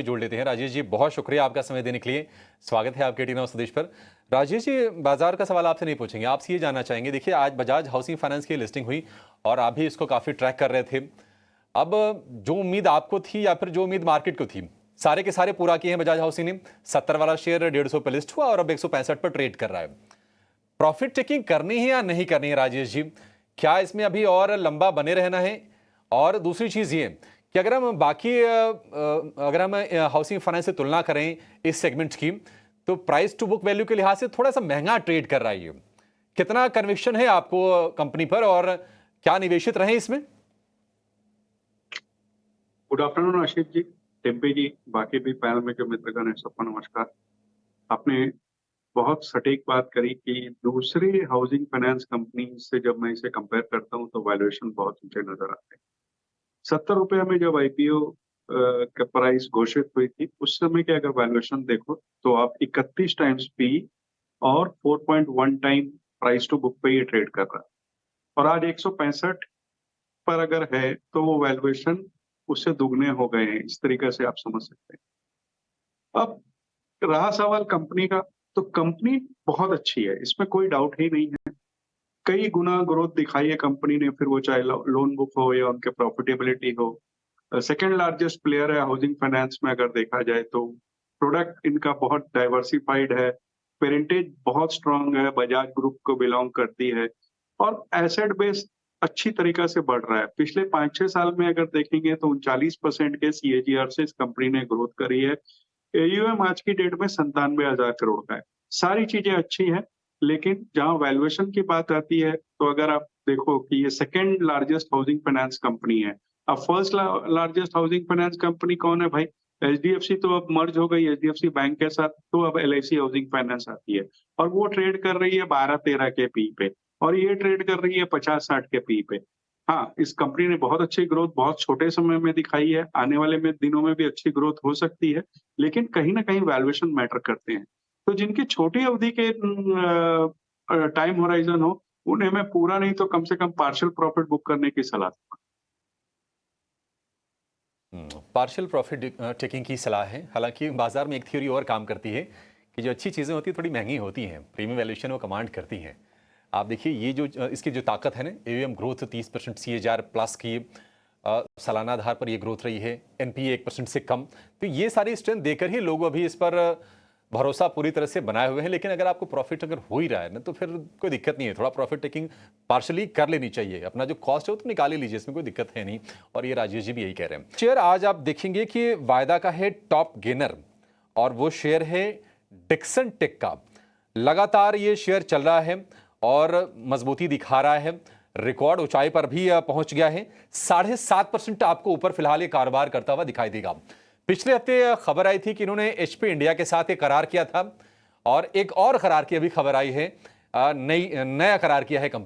जोड़ लेते हैं। राजेश जी, बहुत शुक्रिया आपका समय देने के लिए। स्वागत है आपके टीना संदेश पर। राजेश जी, बाजार का सवाल आपसे नहीं पूछेंगे, आपसे ये जानना चाहेंगे। देखिए, आज बजाज हाउसिंग फाइनेंस की लिस्टिंग हुई और आप भी इसको काफी ट्रैक कर रहे थे। अब जो उम्मीद आपको थी या फिर जो उम्मीद मार्केट को थी, सारे के सारे पूरा किए हैं बजाज हाउसिंग ने। 70 वाला शेयर 150 पे लिस्ट हुआ और अब 165 पर ट्रेड कर रहा है। प्रॉफिट टेकिंग करनी है या नहीं करनी है राजेश जी? क्या इसमें अभी और लंबा बने रहना है? और दूसरी चीज ये कि अगर हम हाउसिंग फाइनेंस से तुलना करें इस सेगमेंट की, तो प्राइस टू बुक वैल्यू के लिहाज से थोड़ा सा महंगा ट्रेड कर रहा है ये। कितना कन्विक्शन है आपको कंपनी पर और क्या निवेशित रहे इसमें? Good afternoon Ashish ji, tempeh जी, बाकी भी पैनल में जो मित्रगण है सबको नमस्कार। आपने बहुत सटीक बात करी कि दूसरी हाउसिंग फाइनेंस कंपनी से जब मैं इसे कंपेयर करता हूं तो वैल्यूएशन बहुत ऊंचे नजर आते हैं। 70 रुपये में जब आईपीओ का प्राइस घोषित हुई थी, उस समय के अगर वैल्यूएशन देखो तो आप 31 टाइम्स पी और 4.1 टाइम प्राइस टू बुक पे ये ट्रेड कर रहा है और आज 165 पर अगर है तो वो वैल्यूएशन उससे दुगने हो गए हैं। इस तरीके से आप समझ सकते हैं। अब रहा सवाल कंपनी का, तो कंपनी बहुत अच्छी है, इसमें कोई डाउट ही नहीं है। कई गुना ग्रोथ दिखाई है कंपनी ने, फिर वो चाहे लोन बुक हो या उनके प्रॉफिटेबिलिटी हो। सेकंड लार्जेस्ट प्लेयर है हाउसिंग फाइनेंस में अगर देखा जाए तो। प्रोडक्ट इनका बहुत डाइवर्सिफाइड है, पेरेंटेज बहुत स्ट्रांग है, बजाज ग्रुप को बिलोंग करती है और एसेट बेस अच्छी तरीके से बढ़ रहा है। पिछले 5-6 साल में अगर देखेंगे तो 39% के सीएजीआर से इस कंपनी ने ग्रोथ करी है। एयूएम आज की डेट में 97,000 करोड़ का है। सारी चीजें अच्छी हैं, लेकिन जहां वैल्यूएशन की बात आती है तो अगर आप देखो कि ये second largest housing finance company है। अब first largest housing finance company कौन है भाई? एचडीएफसी तो अब मर्ज हो गई एचडीएफसी बैंक के साथ, तो अब एलआईसी हाउसिंग फाइनेंस आती है और वो ट्रेड कर रही है 12-13 के पी पे और ये ट्रेड कर रही है 50-60 के पी पे। हाँ, इस कंपनी ने बहुत अच्छी ग्रोथ बहुत छोटे समय में दिखाई है, आने वाले में दिनों में भी अच्छी ग्रोथ हो सकती है, लेकिन कहीं ना कहीं वैल्यूएशन मैटर करते हैं। तो जिनकी छोटी अवधि के टाइम होराइजन हो, उन्हें मैं पूरा नहीं तो कम से कम पार्शियल प्रॉफिट बुक करने की सलाह दूंगा। पार्शियल प्रॉफिट टेकिंग की सलाह है। हालांकि बाजार में एक थ्योरी और काम करती है कि जो अच्छी चीज़ें होती हैं थोड़ी महंगी होती हैं, प्रीमियम वैल्यूएशन वो कमांड करती हैं। आप देखिए ये जो इसकी जो ताकत है ना, एवीएम ग्रोथ 30% सीएजीआर प्लस की सालाना आधार पर ये ग्रोथ रही है, एनपीए 1% से कम। तो ये सारी स्ट्रेंथ देकर ही लोग अभी इस पर भरोसा पूरी तरह से बनाए हुए हैं। लेकिन अगर आपको प्रॉफिट अगर हो ही रहा है ना, तो फिर कोई दिक्कत नहीं है, थोड़ा प्रॉफिट टेकिंग पार्शली कर लेनी चाहिए। अपना जो कॉस्ट है वो तो निकाल ही लीजिए, इसमें कोई दिक्कत है नहीं। और ये राजेश जी भी यही कह रहे हैं। शेयर आज आप देखेंगे कि वायदा का है टॉप गेनर और वो शेयर है डिक्सन टेक का। लगातार ये शेयर चल रहा है और मजबूती दिखा रहा है, रिकॉर्ड ऊंचाई पर भी पहुंच गया है। 7.5% आपको ऊपर फिलहाल ये कारोबार करता हुआ दिखाई देगा। पिछले हफ्ते खबर आई थी कि इन्होंने एचपी इंडिया के साथ एक करार किया था और एक और करार की अभी खबर आई है, नया करार किया है कंपनी